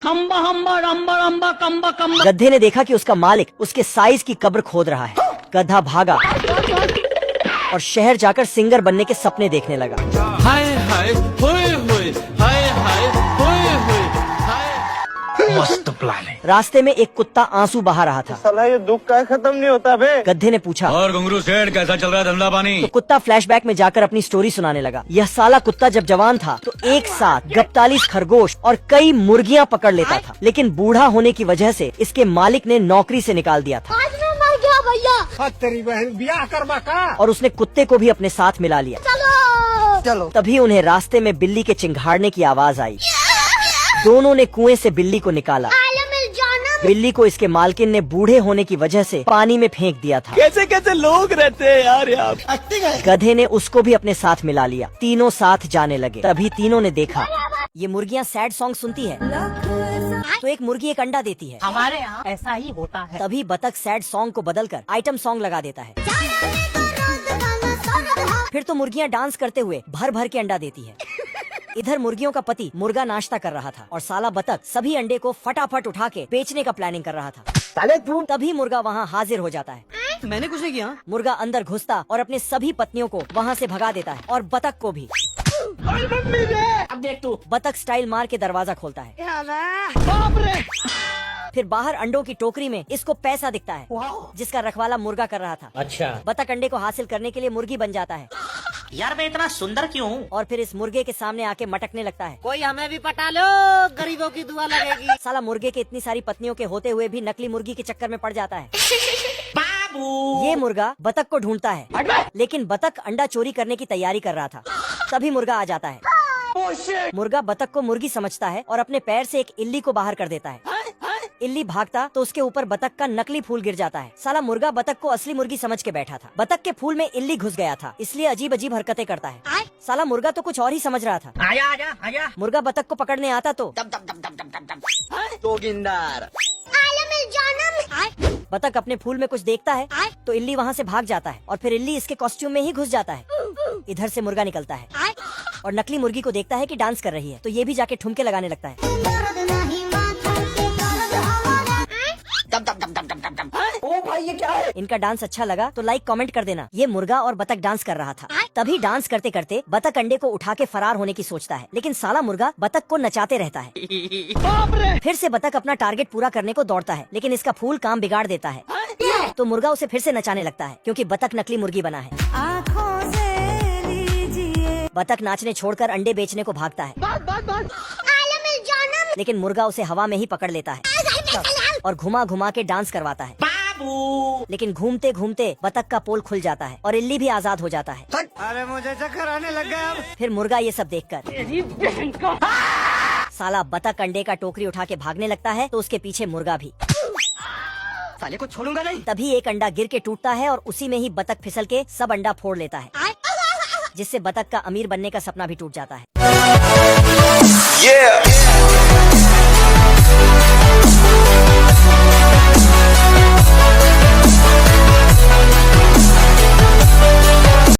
हम्बा हम्बा रम्बा रम्बा कम्बा कम्बा। गधे ने देखा कि उसका मालिक उसके साइज की कब्र खोद रहा है। गधा भागा और शहर जाकर सिंगर बनने के सपने देखने लगा। हाय हाय होए होए, हाय हाय होए होए, हाय। मस्त प्लान है। रास्ते में एक कुत्ता आंसू बहा रहा था। साला ये दुख का खत्म नहीं होता बे। गधे ने पूछा, और घुंगरू सेठ कैसा चल रहा है धंधा पानी? तो कुत्ता फ्लैशबैक में जाकर अपनी स्टोरी सुनाने लगा। यह साला कुत्ता जब जवान था तो एक साथ 41 खरगोश और कई मुर्गियां पकड़ लेता था, लेकिन बूढ़ा होने की वजह से इसके मालिक ने नौकरी से निकाल दिया था। आज मैं मर गया भैया। तेरी बहन ब्याह करवा का। और उसने कुत्ते को भी अपने साथ मिला लिया। चलो तभी उन्हें रास्ते में बिल्ली के चिंघाड़ने की आवाज आई। दोनों ने कुएं से बिल्ली को निकाला। बिल्ली को इसके मालकिन ने बूढ़े होने की वजह से पानी में फेंक दिया था। कैसे कैसे लोग रहते हैं यार यहाँ। गधे ने उसको भी अपने साथ मिला लिया। तीनों साथ जाने लगे। तभी तीनों ने देखा ये मुर्गियाँ सैड सॉन्ग सुनती है, तो एक मुर्गी एक अंडा देती है। हमारे यहाँ ऐसा ही होता है। तभी बतख सैड सॉन्ग को बदलकर आइटम सॉन्ग लगा देता है। फिर तो मुर्गियाँ डांस करते हुए भर भर के अंडा देती है। इधर मुर्गियों का पति मुर्गा नाश्ता कर रहा था और साला बतख सभी अंडे को फटाफट उठा के बेचने का प्लानिंग कर रहा था। तभी मुर्गा वहाँ हाजिर हो जाता है। मैंने कुछ नहीं किया। मुर्गा अंदर घुसता और अपने सभी पत्नियों को वहाँ से भगा देता है और बतख को भी। अब देख तू। बतख स्टाइल मार के दरवाजा खोलता है। बाप रे। फिर बाहर अंडों की टोकरी में इसको पैसा दिखता है, जिसका रखवाला मुर्गा कर रहा था। अच्छा। बतख अंडे को हासिल करने के लिए मुर्गी बन जाता है यार मैं इतना सुंदर क्यों हूँ? और फिर इस मुर्गे के सामने आके मटकने लगता है। कोई हमें भी पटा लो, गरीबों की दुआ लगेगी। साला मुर्गे के इतनी सारी पत्नियों के होते हुए भी नकली मुर्गी के चक्कर में पड़ जाता है। बाबू ये मुर्गा बतख को ढूंढता है, लेकिन बतख अंडा चोरी करने की तैयारी कर रहा था। तभी मुर्गा आ जाता है। मुर्गा बतख को मुर्गी समझता है और अपने पैर से एक इल्ली को बाहर कर देता है। इल्ली भागता तो उसके ऊपर बतख का नकली फूल गिर जाता है। साला मुर्गा बतख को असली मुर्गी समझ के बैठा था। बतख के फूल में इल्ली घुस गया था, इसलिए अजीब अजीब हरकतें करता है। साला मुर्गा तो कुछ और ही समझ रहा था। आजा आजा आजा। मुर्गा बतख को पकड़ने आता तो बतख अपने फूल में कुछ देखता है तो इल्ली वहाँ से भाग जाता है और फिर इल्ली इसके कॉस्ट्यूम में ही घुस जाता है। इधर से मुर्गा निकलता है और नकली मुर्गी को देखता है कि डांस कर रही है, तो ये भी जाके ठुमके लगाने लगता है। ओ भाई ये क्या है? इनका डांस अच्छा लगा तो लाइक कमेंट कर देना। ये मुर्गा और बतख डांस कर रहा था। तभी डांस करते करते बतख अंडे को उठा के फरार होने की सोचता है, लेकिन साला मुर्गा बतख को नचाते रहता है। बाप रे। फिर से बतख अपना टारगेट पूरा करने को दौड़ता है, लेकिन इसका फूल काम बिगाड़ देता है। तो मुर्गा उसे फिर से नचाने लगता है, क्योंकि बतख नकली मुर्गी बना है। बतख नाचने छोड़कर अंडे बेचने को भागता है, लेकिन मुर्गा उसे हवा में ही पकड़ लेता है और घुमा घुमा के डांस करवाता है। बाबू। लेकिन घूमते घूमते बतख का पोल खुल जाता है और इल्ली भी आजाद हो जाता है। अरे मुझे चक्कर आने लग गया। फिर मुर्गा ये सब देखकर साला बतख अंडे का टोकरी उठा के भागने लगता है, तो उसके पीछे मुर्गा भी। साले को छोड़ूंगा नहीं। तभी एक अंडा गिर के टूटता है और उसी में ही बतख फिसल के सब अंडा फोड़ लेता है, जिससे बतख का अमीर बनने का सपना भी टूट जाता है।